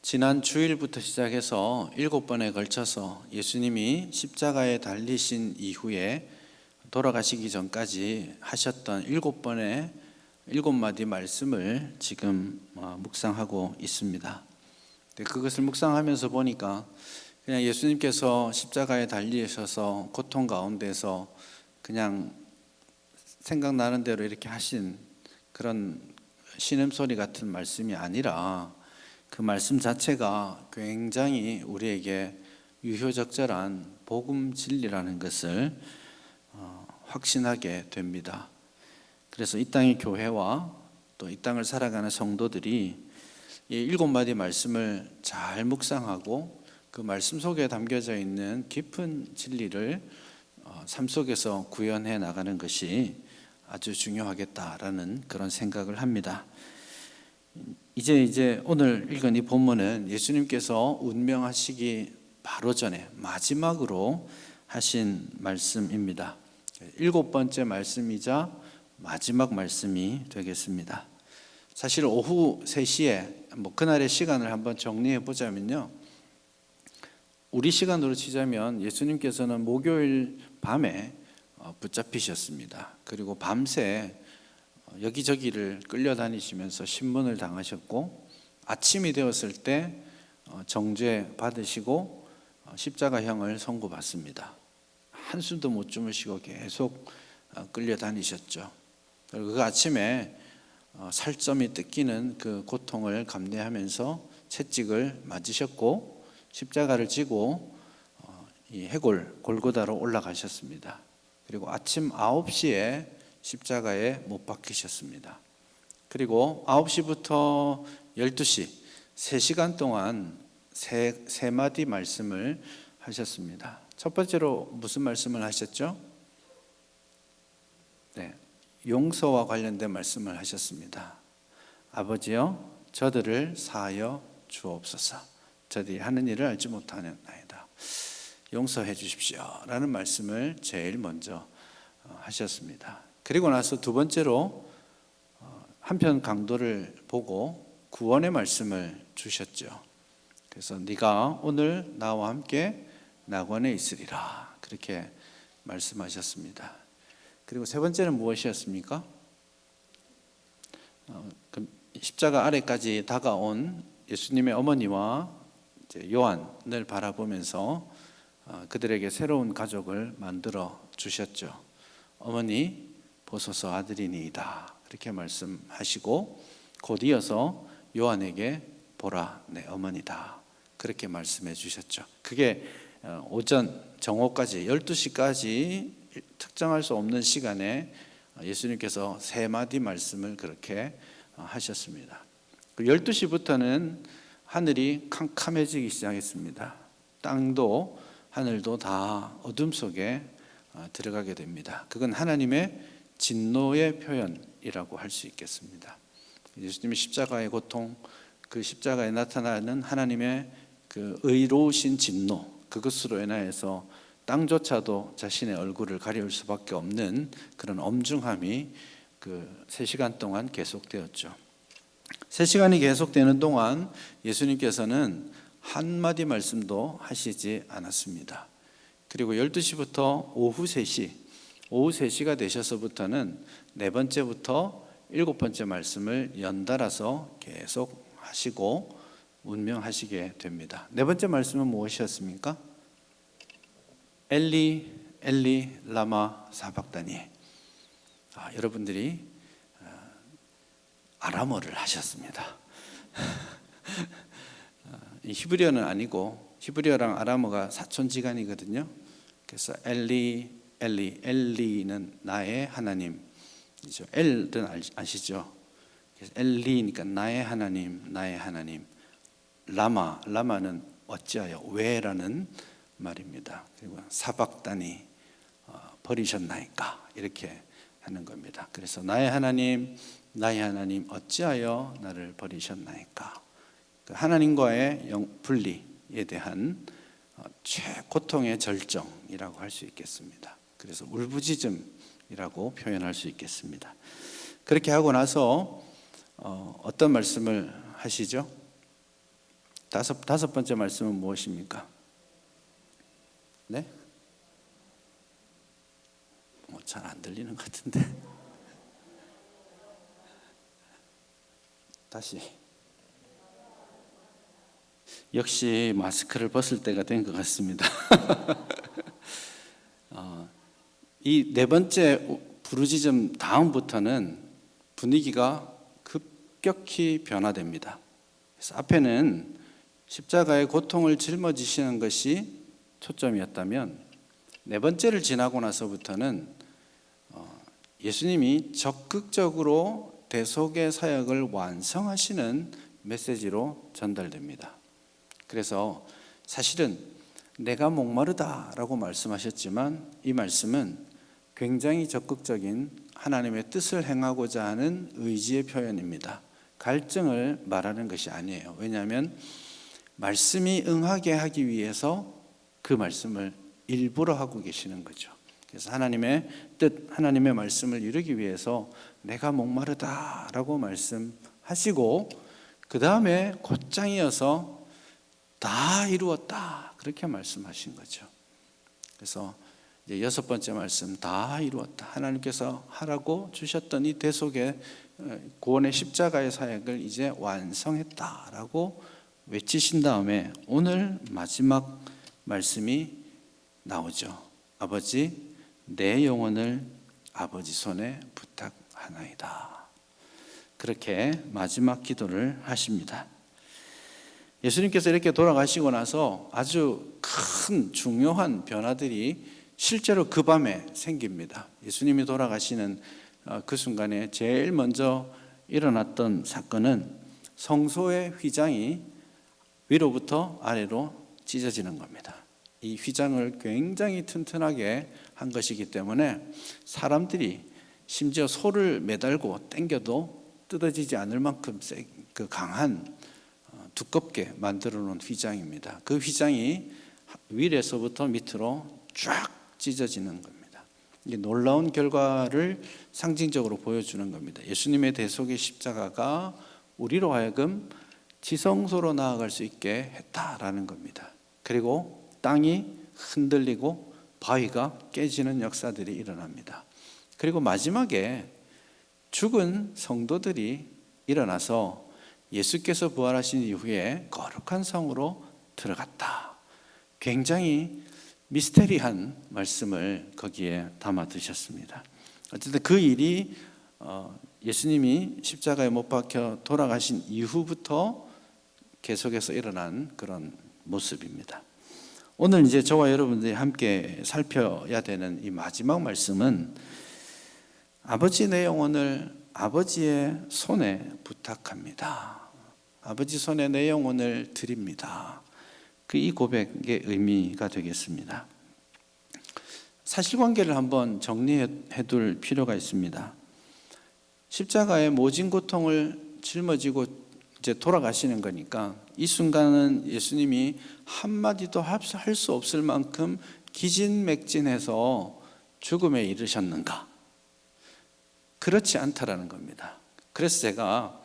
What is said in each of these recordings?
지난 주일부터 시작해서 7번에 걸쳐서 예수님이 십자가에 달리신 이후에 돌아가시기 전까지 하셨던 7번의 7마디 말씀을 지금 묵상하고 있습니다. 그것을 묵상하면서 보니까 그냥 예수님께서 십자가에 달리셔서 고통 가운데서 그냥 생각나는 대로 이렇게 하신 그런 신음소리 같은 말씀이 아니라 그 말씀 자체가 굉장히 우리에게 유효적절한 복음 진리라는 것을 확신하게 됩니다. 그래서 이 땅의 교회와 또 이 땅을 살아가는 성도들이 이 7마디 말씀을 잘 묵상하고 그 말씀 속에 담겨져 있는 깊은 진리를 삶 속에서 구현해 나가는 것이 아주 중요하겠다라는 그런 생각을 합니다. 이제 오늘 읽은 이 본문은 예수님께서 운명하시기 바로 전에 마지막으로 하신 말씀입니다. 7번째 말씀이자 마지막 말씀이 되겠습니다. 사실 오후 3시에 그날의 시간을 한번 정리해 보자면요, 우리 시간으로 치자면 예수님께서는 목요일 밤에 붙잡히셨습니다. 그리고 밤새 여기저기를 끌려다니시면서 신문을 당하셨고, 아침이 되었을 때 정죄 받으시고 십자가형을 선고받습니다. 한숨도 못 주무시고 계속 끌려다니셨죠. 그리고 그 아침에 살점이 뜯기는 그 고통을 감내하면서 채찍을 맞으셨고 십자가를 지고 이 해골 골고다로 올라가셨습니다. 그리고 아침 9시에 십자가에 못 박히셨습니다. 그리고 9시부터 12시 3시간 동안 세 마디 말씀을 하셨습니다. 첫 번째로 무슨 말씀을 하셨죠? 용서와 관련된 말씀을 하셨습니다. 아버지여, 저들을 사하여 주옵소서. 저들이 하는 일을 알지 못하나이다. 용서해 주십시오 라는 말씀을 제일 먼저 하셨습니다. 그리고 나서 두 번째로 한편 강도를 보고 구원의 말씀을 주셨죠. 그래서 네가 오늘 나와 함께 낙원에 있으리라, 그렇게 말씀하셨습니다. 그리고 세 번째는 무엇이었습니까? 십자가 아래까지 다가온 예수님의 어머니와 요한을 바라보면서 그들에게 새로운 가족을 만들어 주셨죠. 어머니 보소서 아들이니이다, 그렇게 말씀하시고 곧 이어서 요한에게 보라 내 어머니다, 그렇게 말씀해 주셨죠. 그게 오전 정오까지 12시까지 특정할 수 없는 시간에 예수님께서 세 마디 말씀을 그렇게 하셨습니다. 12시부터는 하늘이 캄캄해지기 시작했습니다. 땅도 하늘도 다 어둠 속에 들어가게 됩니다. 그건 하나님의 진노의 표현이라고 할 수 있겠습니다. 예수님의 십자가의 고통, 그 십자가에 나타나는 하나님의 그 의로우신 진노, 그것으로 인하여서 땅조차도 자신의 얼굴을 가려울 수밖에 없는 그런 엄중함이 그 3시간 동안 계속되었죠. 3시간이 계속되는 동안 예수님께서는 한마디 말씀도 하시지 않았습니다. 그리고 12시부터 오후 3시가 되셔서부터는 네 번째부터 7번째 말씀을 연달아서 계속 하시고 운명하시게 됩니다. 네 번째 말씀은 무엇이었습니까? 엘리 엘리 라마 사박다니. 여러분들이 아람어를 하셨습니다. 히브리어는 아니고 히브리어랑 아람어가 사촌지간이거든요. 그래서 엘리는 나의 하나님이죠. 엘은 아시죠? 그래서 엘리니까 나의 하나님. 라마는 어찌하여, 왜라는 말입니다. 그리고 사박다니, 버리셨나이까, 이렇게 하는 겁니다. 그래서 나의 하나님 어찌하여 나를 버리셨나이까. 하나님과의 분리에 대한 최고통의 절정이라고 할 수 있겠습니다. 그래서 울부짖음이라고 표현할 수 있겠습니다. 그렇게 하고 나서 어떤 말씀을 하시죠? 다섯 번째 말씀은 무엇입니까? 네? 잘 안 들리는 것 같은데. 다시. 역시 마스크를 벗을 때가 된 것 같습니다. 이 네 번째 부르짖음 다음부터는 분위기가 급격히 변화됩니다. 그래서 앞에는 십자가의 고통을 짊어지시는 것이 초점이었다면 네 번째를 지나고 나서부터는 예수님이 적극적으로 대속의 사역을 완성하시는 메시지로 전달됩니다. 그래서 사실은 내가 목마르다라고 말씀하셨지만 이 말씀은 굉장히 적극적인 하나님의 뜻을 행하고자 하는 의지의 표현입니다. 갈증을 말하는 것이 아니에요. 왜냐하면 말씀이 응하게 하기 위해서 그 말씀을 일부러 하고 계시는 거죠. 그래서 하나님의 뜻, 하나님의 말씀을 이루기 위해서 내가 목마르다라고 말씀하시고 그 다음에 곧장 이어서 다 이루었다 그렇게 말씀하신 거죠. 그래서 이제 여섯 번째 말씀, 다 이루었다. 하나님께서 하라고 주셨던 이 대속의 구원의 십자가의 사역을 이제 완성했다라고 외치신 다음에 오늘 마지막 말씀이 나오죠. 아버지, 내 영혼을 아버지 손에 부탁하나이다. 그렇게 마지막 기도를 하십니다. 예수님께서 이렇게 돌아가시고 나서 아주 큰 중요한 변화들이 실제로 그 밤에 생깁니다. 예수님이 돌아가시는 그 순간에 제일 먼저 일어났던 사건은 성소의 휘장이 위로부터 아래로 찢어지는 겁니다. 이 휘장을 굉장히 튼튼하게 한 것이기 때문에 사람들이 심지어 소를 매달고 당겨도 뜯어지지 않을 만큼 그 강한 두껍게 만들어 놓은 휘장입니다. 그 휘장이 위에서부터 밑으로 쫙 찢어지는 겁니다. 이게 놀라운 결과를 상징적으로 보여주는 겁니다. 예수님의 대속의 십자가가 우리로 하여금 지성소로 나아갈 수 있게 했다라는 겁니다. 그리고 땅이 흔들리고 바위가 깨지는 역사들이 일어납니다. 그리고 마지막에 죽은 성도들이 일어나서 예수께서 부활하신 이후에 거룩한 성으로 들어갔다. 굉장히 미스테리한 말씀을 거기에 담아 두셨습니다. 어쨌든 그 일이 예수님이 십자가에 못 박혀 돌아가신 이후부터 계속해서 일어난 그런 모습입니다. 오늘 이제 저와 여러분들이 함께 살펴야 되는 이 마지막 말씀은 아버지 내 영혼을 아버지의 손에 부탁합니다. 아버지 손에 내 영혼을 드립니다. 이 고백의 의미가 되겠습니다. 사실관계를 한번 정리해 둘 필요가 있습니다. 십자가의 모진 고통을 짊어지고 이제 돌아가시는 거니까 이 순간은 예수님이 한마디도 할 수 없을 만큼 기진맥진해서 죽음에 이르셨는가? 그렇지 않다라는 겁니다. 그래서 제가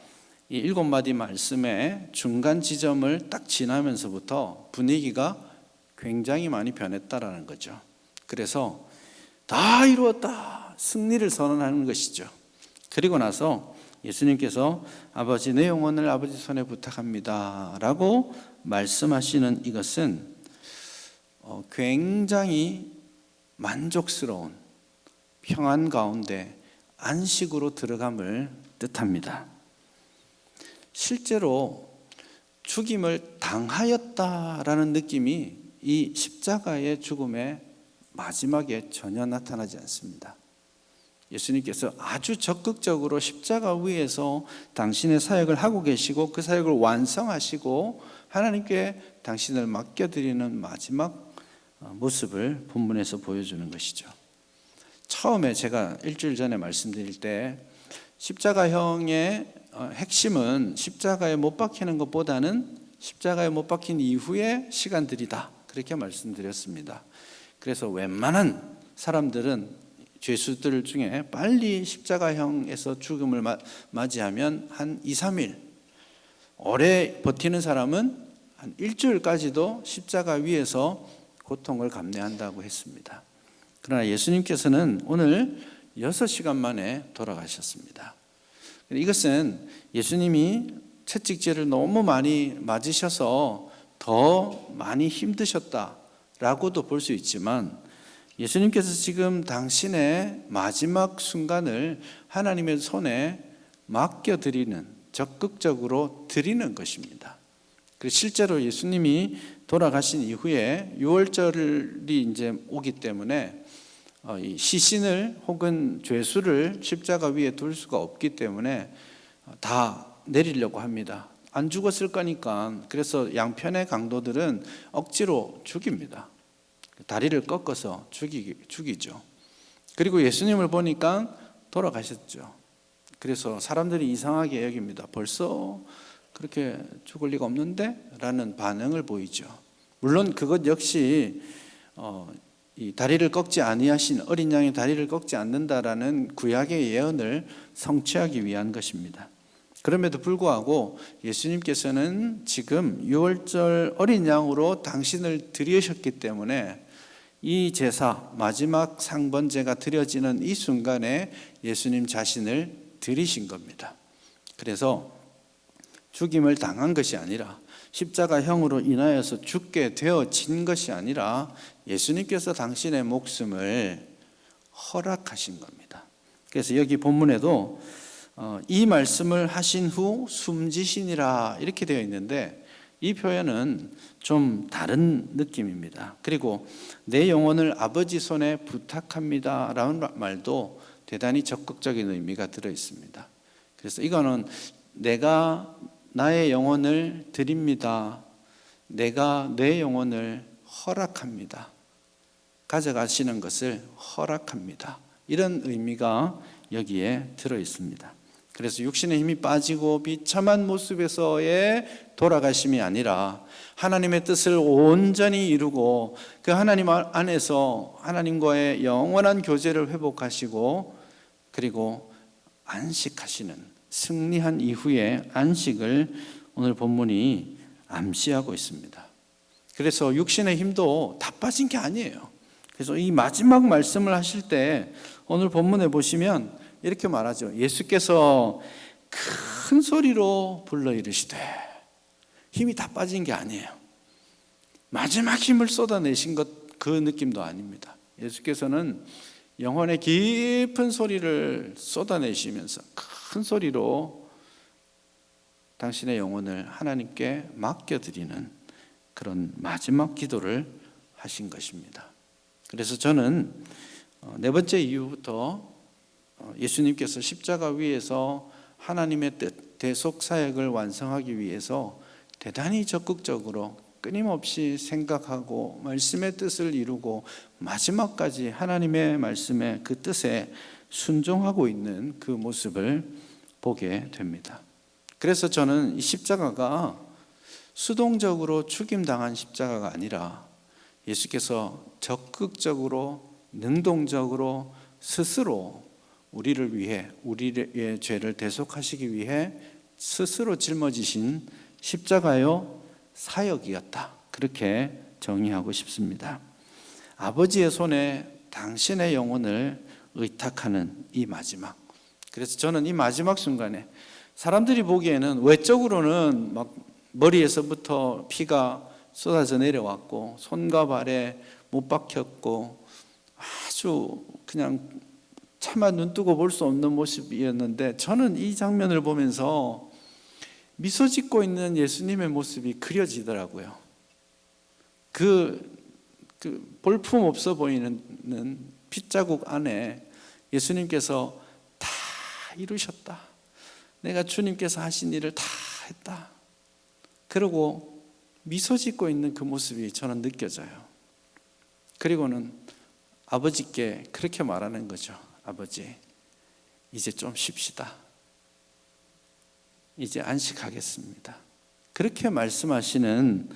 이 7마디 말씀의 중간 지점을 딱 지나면서부터 분위기가 굉장히 많이 변했다라는 거죠. 그래서 다 이루었다, 승리를 선언하는 것이죠. 그리고 나서 예수님께서 아버지 내 영혼을 아버지 손에 부탁합니다 라고 말씀하시는 이것은 굉장히 만족스러운 평안 가운데 안식으로 들어감을 뜻합니다. 실제로 죽임을 당하였다라는 느낌이 이 십자가의 죽음의 마지막에 전혀 나타나지 않습니다. 예수님께서 아주 적극적으로 십자가 위에서 당신의 사역을 하고 계시고 그 사역을 완성하시고 하나님께 당신을 맡겨드리는 마지막 모습을 본문에서 보여주는 것이죠. 처음에 제가 일주일 전에 말씀드릴 때 십자가형의 핵심은 십자가에 못 박히는 것보다는 십자가에 못 박힌 이후의 시간들이다 그렇게 말씀드렸습니다. 그래서 웬만한 사람들은 죄수들 중에 빨리 십자가형에서 죽음을 맞이하면 한 2, 3일 오래 버티는 사람은 한 일주일까지도 십자가 위에서 고통을 감내한다고 했습니다. 그러나 예수님께서는 오늘 6시간 만에 돌아가셨습니다. 이것은 예수님이 채찍질을 너무 많이 맞으셔서 더 많이 힘드셨다라고도 볼 수 있지만, 예수님께서 지금 당신의 마지막 순간을 하나님의 손에 맡겨드리는, 적극적으로 드리는 것입니다. 실제로 예수님이 돌아가신 이후에 유월절이 이제 오기 때문에 시신을 혹은 죄수를 십자가 위에 둘 수가 없기 때문에 다 내리려고 합니다. 안 죽었을 거니까. 그래서 양편의 강도들은 억지로 죽입니다. 다리를 꺾어서 죽이죠. 그리고 예수님을 보니까 돌아가셨죠. 그래서 사람들이 이상하게 여깁니다. 벌써 그렇게 죽을 리가 없는데? 라는 반응을 보이죠. 물론 그것 역시 이 다리를 꺾지 아니하신 어린 양의 다리를 꺾지 않는다라는 구약의 예언을 성취하기 위한 것입니다. 그럼에도 불구하고 예수님께서는 지금 유월절 어린 양으로 당신을 드리셨기 때문에 이 제사, 마지막 상번제가 드려지는 이 순간에 예수님 자신을 드리신 겁니다. 그래서 죽임을 당한 것이 아니라, 십자가형으로 인하여서 죽게 되어진 것이 아니라 예수님께서 당신의 목숨을 허락하신 겁니다. 그래서 여기 본문에도 이 말씀을 하신 후 숨지시니라 이렇게 되어 있는데, 이 표현은 좀 다른 느낌입니다. 그리고 내 영혼을 아버지 손에 부탁합니다 라는 말도 대단히 적극적인 의미가 들어 있습니다. 그래서 이거는 내가 나의 영혼을 드립니다. 내가 내 영혼을 허락합니다. 가져가시는 것을 허락합니다. 이런 의미가 여기에 들어 있습니다. 그래서 육신의 힘이 빠지고 비참한 모습에서의 돌아가심이 아니라 하나님의 뜻을 온전히 이루고 그 하나님 안에서 하나님과의 영원한 교제를 회복하시고, 그리고 안식하시는, 승리한 이후의 안식을 오늘 본문이 암시하고 있습니다. 그래서 육신의 힘도 다 빠진 게 아니에요. 그래서 이 마지막 말씀을 하실 때 오늘 본문에 보시면 이렇게 말하죠. 예수께서 큰 소리로 불러 이르시되, 힘이 다 빠진 게 아니에요. 마지막 힘을 쏟아내신 것, 그 느낌도 아닙니다. 예수께서는 영혼의 깊은 소리를 쏟아내시면서 큰 소리로 당신의 영혼을 하나님께 맡겨드리는 그런 마지막 기도를 하신 것입니다. 그래서 저는 네 번째 이유부터 예수님께서 십자가 위에서 하나님의 뜻, 대속 사역을 완성하기 위해서 대단히 적극적으로 끊임없이 생각하고 말씀의 뜻을 이루고 마지막까지 하나님의 말씀의 그 뜻에 순종하고 있는 그 모습을 보게 됩니다. 그래서 저는 이 십자가가 수동적으로 죽임당한 십자가가 아니라 예수께서 적극적으로 능동적으로 스스로 우리를 위해, 우리의 죄를 대속하시기 위해 스스로 짊어지신 십자가요 사역이었다, 그렇게 정의하고 싶습니다. 아버지의 손에 당신의 영혼을 의탁하는 이 마지막, 그래서 저는 이 마지막 순간에 사람들이 보기에는 외적으로는 막 머리에서부터 피가 쏟아져 내려왔고 손과 발에 못 박혔고 아주 그냥 차마 눈 뜨고 볼 수 없는 모습이었는데, 저는 이 장면을 보면서 미소 짓고 있는 예수님의 모습이 그려지더라고요. 그 볼품 없어 보이는 핏자국 안에 예수님께서 다 이루셨다. 내가 주님께서 하신 일을 다 했다. 그리고 미소 짓고 있는 그 모습이 저는 느껴져요. 그리고는 아버지께 그렇게 말하는 거죠. 아버지, 이제 좀 쉽시다. 이제 안식하겠습니다. 그렇게 말씀하시는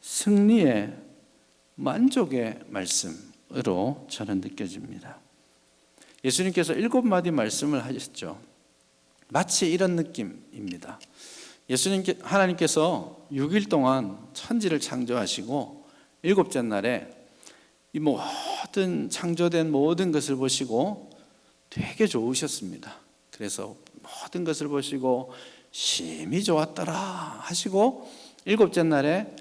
승리의 만족의 말씀으로 저는 느껴집니다. 예수님께서 7마디 말씀을 하셨죠. 마치 이런 느낌입니다. 하나님께서 6일 동안 천지를 창조하시고 일곱째 날에 이 모든 창조된 모든 것을 보시고 되게 좋으셨습니다. 그래서 모든 것을 보시고 심히 좋았더라 하시고 일곱째 날에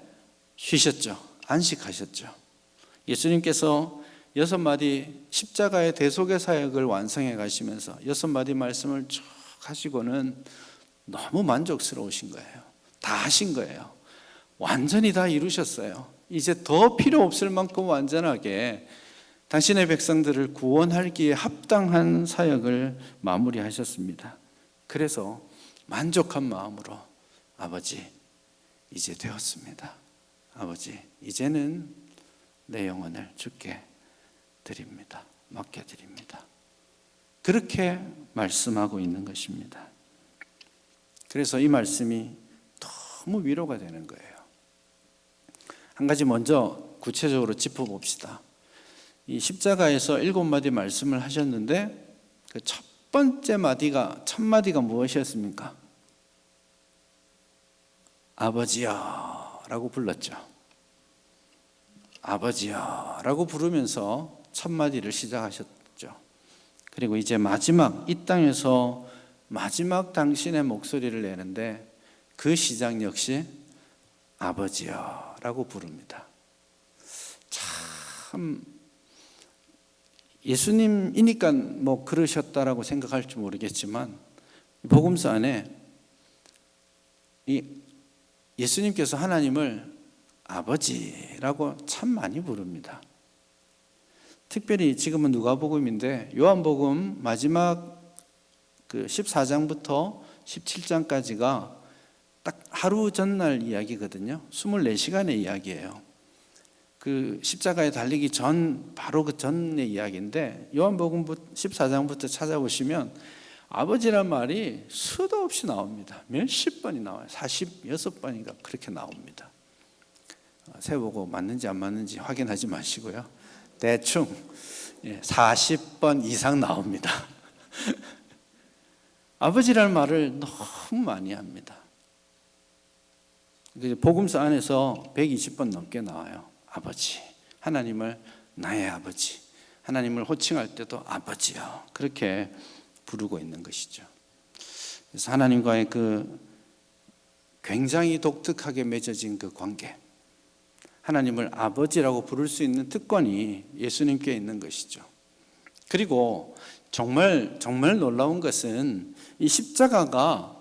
쉬셨죠. 안식하셨죠. 예수님께서 6마디 십자가의 대속의 사역을 완성해 가시면서 6마디 말씀을 쭉 하시고는 너무 만족스러우신 거예요. 다 하신 거예요. 완전히 다 이루셨어요. 이제 더 필요 없을 만큼 완전하게 당신의 백성들을 구원하기에 합당한 사역을 마무리하셨습니다. 그래서 만족한 마음으로 아버지 이제 되었습니다. 아버지 이제는 내 영혼을 주께 드립니다. 맡겨드립니다. 그렇게 말씀하고 있는 것입니다. 그래서 이 말씀이 너무 위로가 되는 거예요. 한 가지 먼저 구체적으로 짚어봅시다. 이 십자가에서 7마디 말씀을 하셨는데 그 첫 번째 마디가, 첫 마디가 무엇이었습니까? 아버지여 라고 불렀죠. 아버지여 라고 부르면서 첫 마디를 시작하셨죠. 그리고 이제 마지막, 이 땅에서 마지막 당신의 목소리를 내는데 그 시작 역시 아버지여 라고 부릅니다. 참 예수님이니까 뭐 그러셨다라고 생각할지 모르겠지만 복음서 안에 이 예수님께서 하나님을 아버지라고 참 많이 부릅니다. 특별히 지금은 누가복음인데 요한복음 마지막 그 14장부터 17장까지가 딱 하루 전날 이야기거든요. 24시간의 이야기예요. 그 십자가에 달리기 전, 바로 그 전의 이야기인데 요한복음 14장부터 찾아보시면 아버지란 말이 수도 없이 나옵니다. 몇십 번이 나와요. 46번인가 그렇게 나옵니다. 세보고 맞는지 안 맞는지 확인하지 마시고요. 대충 40번 이상 나옵니다. 아버지라는 말을 너무 많이 합니다. 복음서 안에서 120번 넘게 나와요. 아버지, 하나님을 나의 아버지, 하나님을 호칭할 때도 아버지요 그렇게 부르고 있는 것이죠. 그래서 하나님과의 그 굉장히 독특하게 맺어진 그 관계, 하나님을 아버지라고 부를 수 있는 특권이 예수님께 있는 것이죠. 그리고 정말 놀라운 것은 이 십자가가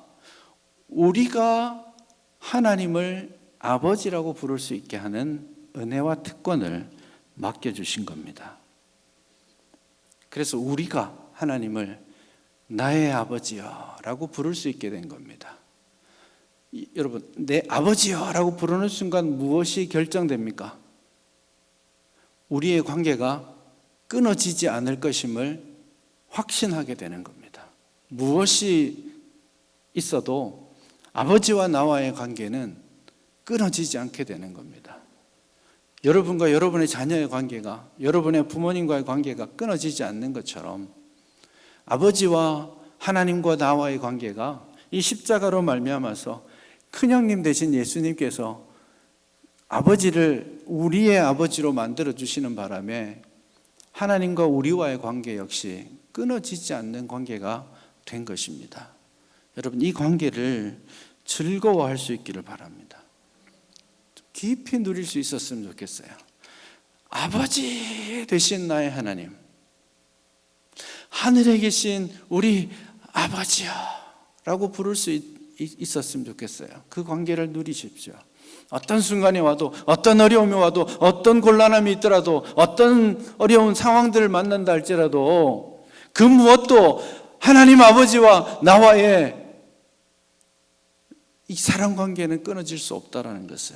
우리가 하나님을 아버지라고 부를 수 있게 하는 은혜와 특권을 맡겨주신 겁니다. 그래서 우리가 하나님을 나의 아버지여 라고 부를 수 있게 된 겁니다. 여러분, 내 아버지여 라고 부르는 순간 무엇이 결정됩니까? 우리의 관계가 끊어지지 않을 것임을 확신하게 되는 겁니다. 무엇이 있어도 아버지와 나와의 관계는 끊어지지 않게 되는 겁니다. 여러분과 여러분의 자녀의 관계가, 여러분의 부모님과의 관계가 끊어지지 않는 것처럼 아버지와 하나님과 나와의 관계가 이 십자가로 말미암아서 큰형님 되신 예수님께서 아버지를 우리의 아버지로 만들어 주시는 바람에 하나님과 우리와의 관계 역시 끊어지지 않는 관계가 된 것입니다. 여러분, 이 관계를 즐거워할 수 있기를 바랍니다. 깊이 누릴 수 있었으면 좋겠어요. 아버지 되신 나의 하나님, 하늘에 계신 우리 아버지여 라고 부를 수 있었으면 좋겠어요. 그 관계를 누리십시오. 어떤 순간이 와도, 어떤 어려움이 와도, 어떤 곤란함이 있더라도, 어떤 어려운 상황들을 만난다 할지라도 그 무엇도 하나님 아버지와 나와의 이 사랑 관계는 끊어질 수 없다는 것을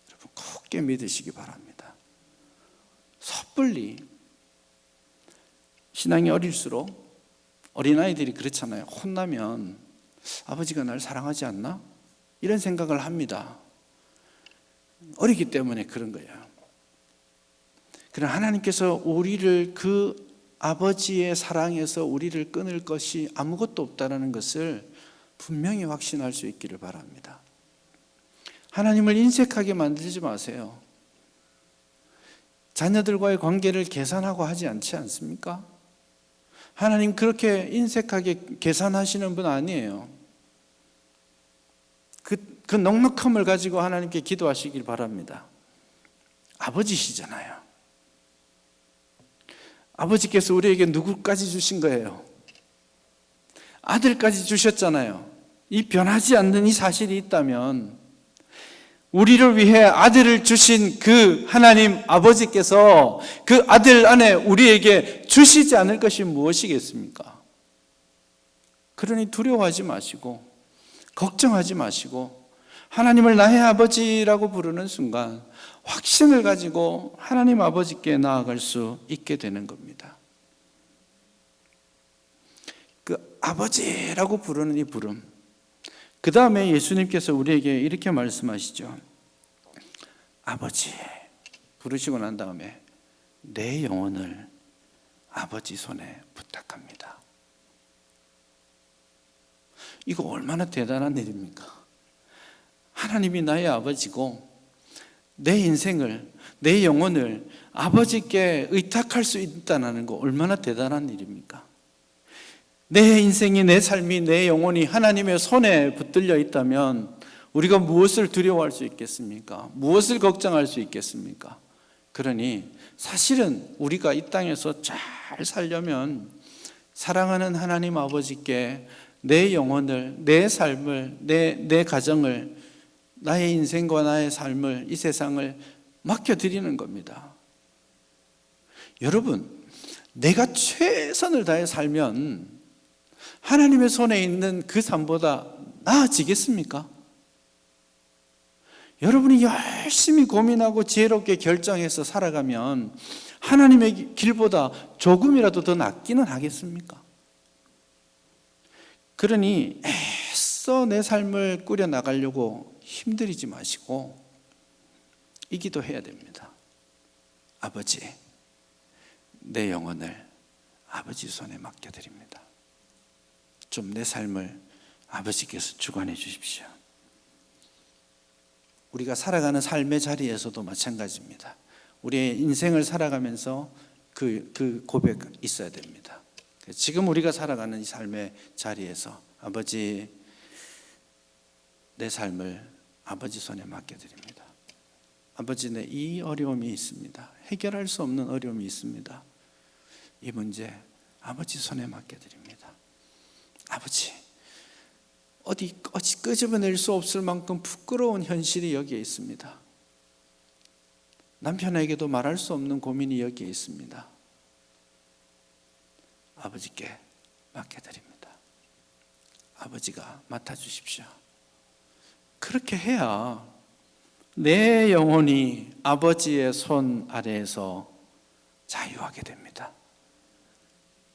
여러분 굳게 믿으시기 바랍니다. 섣불리 신앙이 어릴수록 어린아이들이 그렇잖아요. 혼나면 아버지가 날 사랑하지 않나? 이런 생각을 합니다. 어리기 때문에 그런 거예요. 그러나 하나님께서 우리를 그 아버지의 사랑에서 우리를 끊을 것이 아무것도 없다는 것을 분명히 확신할 수 있기를 바랍니다. 하나님을 인색하게 만들지 마세요. 자녀들과의 관계를 계산하고 하지 않지 않습니까? 하나님 그렇게 인색하게 계산하시는 분 아니에요. 그 넉넉함을 가지고 하나님께 기도하시길 바랍니다. 아버지시잖아요. 아버지께서 우리에게 누구까지 주신 거예요? 아들까지 주셨잖아요. 이 변하지 않는 이 사실이 있다면 우리를 위해 아들을 주신 그 하나님 아버지께서 그 아들 안에 우리에게 주시지 않을 것이 무엇이겠습니까? 그러니 두려워하지 마시고 걱정하지 마시고 하나님을 나의 아버지라고 부르는 순간 확신을 가지고 하나님 아버지께 나아갈 수 있게 되는 겁니다. 그 아버지라고 부르는 이 부름, 그 다음에 예수님께서 우리에게 이렇게 말씀하시죠. 아버지 부르시고 난 다음에 내 영혼을 아버지 손에 부탁합니다. 이거 얼마나 대단한 일입니까? 하나님이 나의 아버지고 내 인생을, 내 영혼을 아버지께 의탁할 수 있다는 거 얼마나 대단한 일입니까? 내 인생이, 내 삶이, 내 영혼이 하나님의 손에 붙들려 있다면 우리가 무엇을 두려워할 수 있겠습니까? 무엇을 걱정할 수 있겠습니까? 그러니 사실은 우리가 이 땅에서 잘 살려면 사랑하는 하나님 아버지께 내 영혼을, 내 삶을, 내 가정을, 나의 인생과 나의 삶을, 이 세상을 맡겨드리는 겁니다. 여러분, 내가 최선을 다해 살면 하나님의 손에 있는 그 삶보다 나아지겠습니까? 여러분이 열심히 고민하고 지혜롭게 결정해서 살아가면 하나님의 길보다 조금이라도 더 낫기는 하겠습니까? 그러니 애써 내 삶을 꾸려나가려고 힘들이지 마시고 이 기도해야 됩니다. 아버지, 내 영혼을 아버지 손에 맡겨드립니다. 좀 내 삶을 아버지께서 주관해 주십시오. 우리가 살아가는 삶의 자리에서도 마찬가지입니다. 우리의 인생을 살아가면서 그 고백 있어야 됩니다. 지금 우리가 살아가는 이 삶의 자리에서 아버지, 내 삶을 아버지 손에 맡겨드립니다. 아버지, 내 이 어려움이 있습니다. 해결할 수 없는 어려움이 있습니다. 이 문제 아버지 손에 맡겨드립니다. 아버지, 어디 끄집어낼 수 없을 만큼 부끄러운 현실이 여기에 있습니다. 남편에게도 말할 수 없는 고민이 여기에 있습니다. 아버지께 맡겨드립니다. 아버지가 맡아주십시오. 그렇게 해야 내 영혼이 아버지의 손 아래에서 자유하게 됩니다.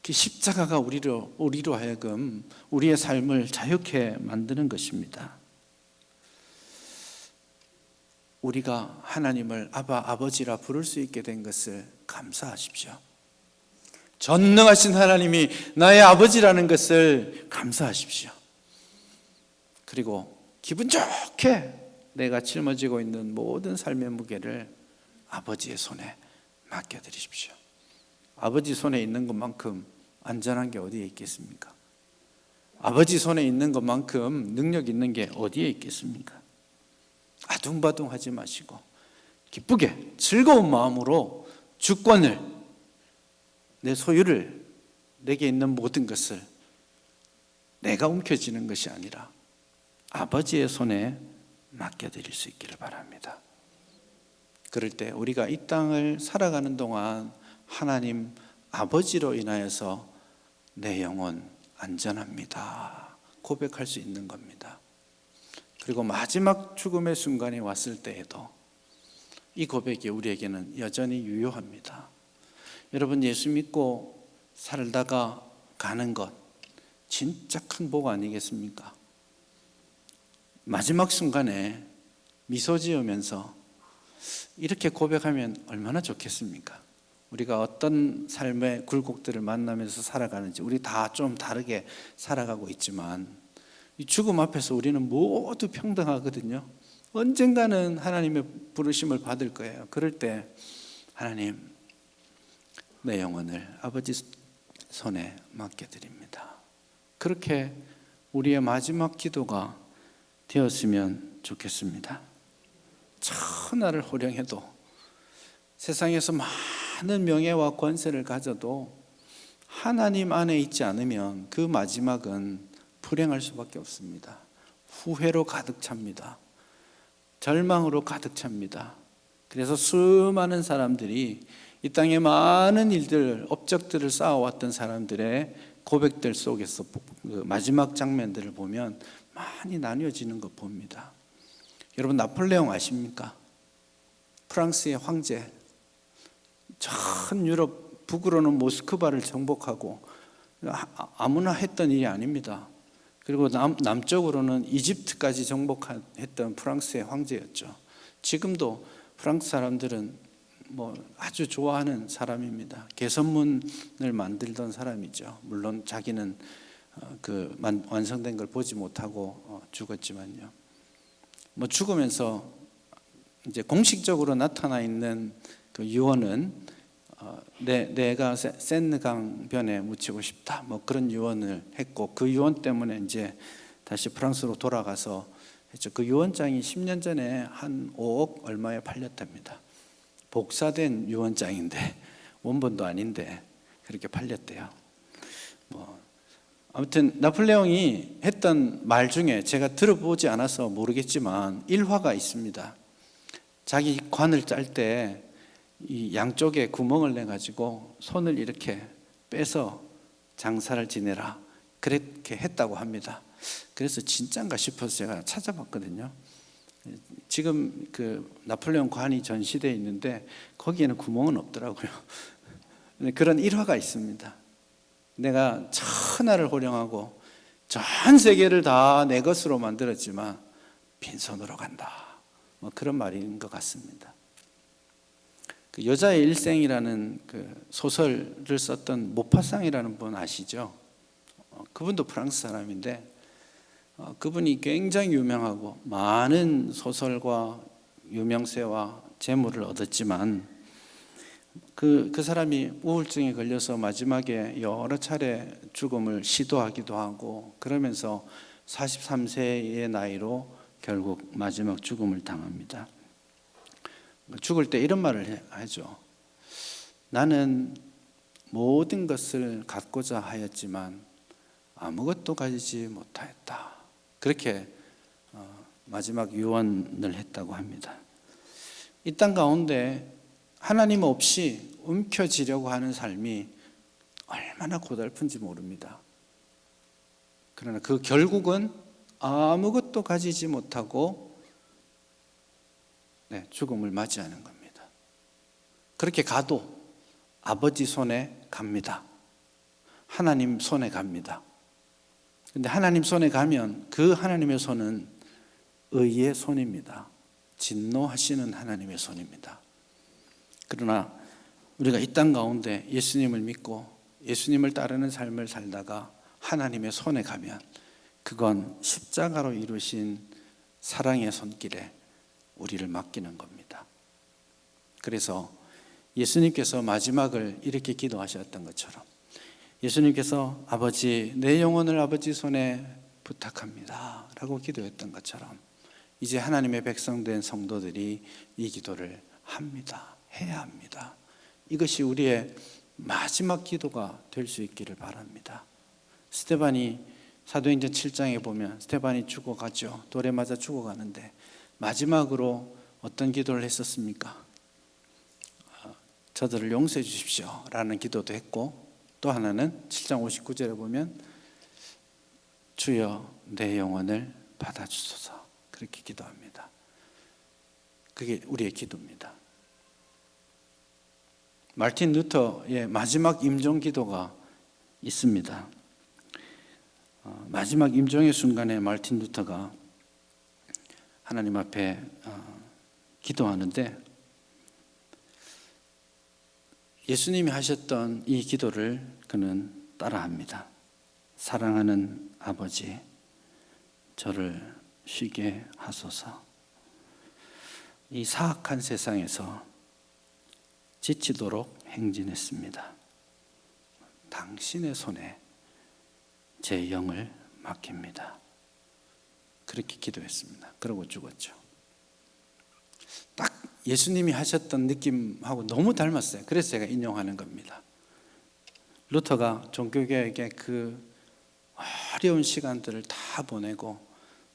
그 십자가가 우리로 하여금 우리의 삶을 자유케 만드는 것입니다. 우리가 하나님을 아버지라 부를 수 있게 된 것을 감사하십시오. 전능하신 하나님이 나의 아버지라는 것을 감사하십시오. 그리고 기분 좋게 내가 짊어지고 있는 모든 삶의 무게를 아버지의 손에 맡겨드리십시오. 아버지 손에 있는 것만큼 안전한 게 어디에 있겠습니까? 아버지 손에 있는 것만큼 능력 있는 게 어디에 있겠습니까? 아둥바둥하지 마시고 기쁘게 즐거운 마음으로 주권을, 내 소유를, 내게 있는 모든 것을 내가 움켜쥐는 것이 아니라 아버지의 손에 맡겨드릴 수 있기를 바랍니다. 그럴 때 우리가 이 땅을 살아가는 동안 하나님 아버지로 인하여서 내 영혼 안전합니다 고백할 수 있는 겁니다. 그리고 마지막 죽음의 순간이 왔을 때에도 이 고백이 우리에게는 여전히 유효합니다. 여러분, 예수 믿고 살다가 가는 것 진짜 큰 복 아니겠습니까? 마지막 순간에 미소 지으면서 이렇게 고백하면 얼마나 좋겠습니까? 우리가 어떤 삶의 굴곡들을 만나면서 살아가는지 우리 다 좀 다르게 살아가고 있지만 이 죽음 앞에서 우리는 모두 평등하거든요. 언젠가는 하나님의 부르심을 받을 거예요. 그럴 때 하나님, 내 영혼을 아버지 손에 맡겨드립니다. 그렇게 우리의 마지막 기도가 되었으면 좋겠습니다. 천하를 호령해도, 세상에서 많은 명예와 권세를 가져도 하나님 안에 있지 않으면 그 마지막은 불행할 수밖에 없습니다. 후회로 가득 찹니다. 절망으로 가득 찹니다. 그래서 수많은 사람들이 이 땅에 많은 일들, 업적들을 쌓아왔던 사람들의 고백들 속에서 그 마지막 장면들을 보면 많이 나뉘어지는 거 봅니다. 여러분, 나폴레옹 아십니까? 프랑스의 황제, 전 유럽 북으로는 모스크바를 정복하고, 아무나 했던 일이 아닙니다. 그리고 남쪽으로는 이집트까지 정복했던 프랑스의 황제였죠. 지금도 프랑스 사람들은 아주 좋아하는 사람입니다. 개선문을 만들던 사람이죠. 물론 자기는 완성된 걸 보지 못하고 죽었지만요. 죽으면서 이제 공식적으로 나타나 있는 그 유언은 내가 센느 강변에 묻히고 싶다, 그런 유언을 했고, 그 유언 때문에 이제 다시 프랑스로 돌아가서 했죠. 그 유언장이 10년 전에 한 5억 얼마에 팔렸답니다. 복사된 유언장인데, 원본도 아닌데 그렇게 팔렸대요. 아무튼 나폴레옹이 했던 말 중에 제가 들어보지 않아서 모르겠지만 일화가 있습니다. 자기 관을 짤 때 이 양쪽에 구멍을 내 가지고 손을 이렇게 빼서 장사를 지내라, 그렇게 했다고 합니다. 그래서 진짠가 싶어서 제가 찾아봤거든요. 지금 그 나폴레옹 관이 전시되어 있는데 거기에는 구멍은 없더라고요. 그런 일화가 있습니다. 내가 천하를 호령하고 전 세계를 다 내 것으로 만들었지만 빈손으로 간다, 그런 말인 것 같습니다. 그 여자의 일생이라는 그 소설을 썼던 모파상이라는 분 아시죠? 그분도 프랑스 사람인데, 그분이 굉장히 유명하고 많은 소설과 유명세와 재물을 얻었지만, 그 사람이 우울증에 걸려서 마지막에 여러 차례 죽음을 시도하기도 하고, 그러면서 43세의 나이로 결국 마지막 죽음을 당합니다. 죽을 때 이런 말을 하죠. 나는 모든 것을 갖고자 하였지만 아무것도 가지지 못하였다. 그렇게 마지막 유언을 했다고 합니다. 이 땅 가운데 하나님 없이 움켜쥐려고 하는 삶이 얼마나 고달픈지 모릅니다. 그러나 그 결국은 아무것도 가지지 못하고 죽음을 맞이하는 겁니다. 그렇게 가도 아버지 손에 갑니다. 하나님 손에 갑니다. 근데 하나님 손에 가면 그 하나님의 손은 의의 손입니다. 진노하시는 하나님의 손입니다. 그러나 우리가 이 땅 가운데 예수님을 믿고 예수님을 따르는 삶을 살다가 하나님의 손에 가면 그건 십자가로 이루신 사랑의 손길에 우리를 맡기는 겁니다. 그래서 예수님께서 마지막을 이렇게 기도하셨던 것처럼, 예수님께서 아버지, 내 영혼을 아버지 손에 부탁합니다 라고 기도했던 것처럼, 이제 하나님의 백성된 성도들이 이 기도를 합니다. 해야 합니다. 이것이 우리의 마지막 기도가 될 수 있기를 바랍니다. 스데반이 사도행전 7장에 보면 스데반이 죽어가죠. 돌에 맞아 죽어가는데 마지막으로 어떤 기도를 했었습니까? 저들을 용서해 주십시오 라는 기도도 했고, 또 하나는 7장 59절에 보면 주여 내 영혼을 받아주소서, 그렇게 기도합니다. 그게 우리의 기도입니다. 마르틴 루터의 마지막 임종 기도가 있습니다. 마지막 임종의 순간에 마르틴 루터가 하나님 앞에 기도하는데, 예수님이 하셨던 이 기도를 그는 따라합니다. 사랑하는 아버지, 저를 쉬게 하소서. 이 사악한 세상에서 지치도록 행진했습니다. 당신의 손에 제 영을 맡깁니다. 그렇게 기도했습니다. 그러고 죽었죠. 딱 예수님이 하셨던 느낌하고 너무 닮았어요. 그래서 제가 인용하는 겁니다. 루터가 종교개혁의 그 어려운 시간들을 다 보내고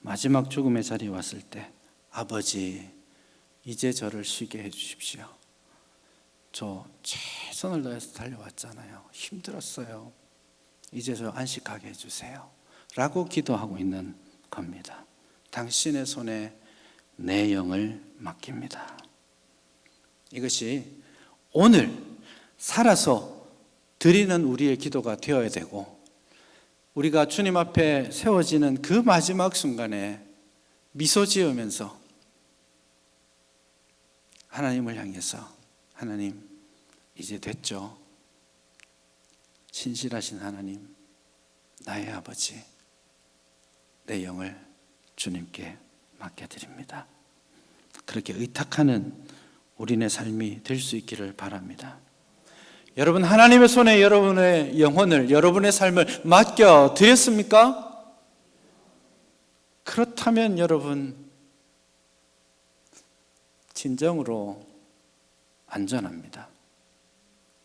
마지막 죽음의 자리에 왔을 때, 아버지, 이제 저를 쉬게 해주십시오. 저 최선을 다해서 달려왔잖아요. 힘들었어요. 이제 저 안식하게 해주세요. 라고 기도하고 있는 겁니다. 당신의 손에 내 영을 맡깁니다. 이것이 오늘 살아서 드리는 우리의 기도가 되어야 되고, 우리가 주님 앞에 세워지는 그 마지막 순간에 미소 지으면서 하나님을 향해서, 하나님 이제 됐죠. 신실하신 하나님, 나의 아버지, 내 영을 주님께 맡겨드립니다. 그렇게 의탁하는 우리네 삶이 될 수 있기를 바랍니다. 여러분, 하나님의 손에 여러분의 영혼을, 여러분의 삶을 맡겨드렸습니까? 그렇다면 여러분, 진정으로 안전합니다.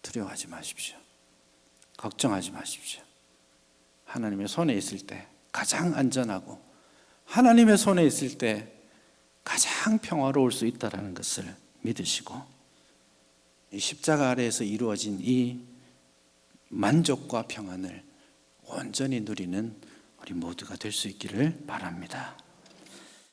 두려워하지 마십시오. 걱정하지 마십시오. 하나님의 손에 있을 때 가장 안전하고, 하나님의 손에 있을 때 가장 평화로울 수 있다는 것을 믿으시고, 이 십자가 아래에서 이루어진 이 만족과 평안을 온전히 누리는 우리 모두가 될 수 있기를 바랍니다.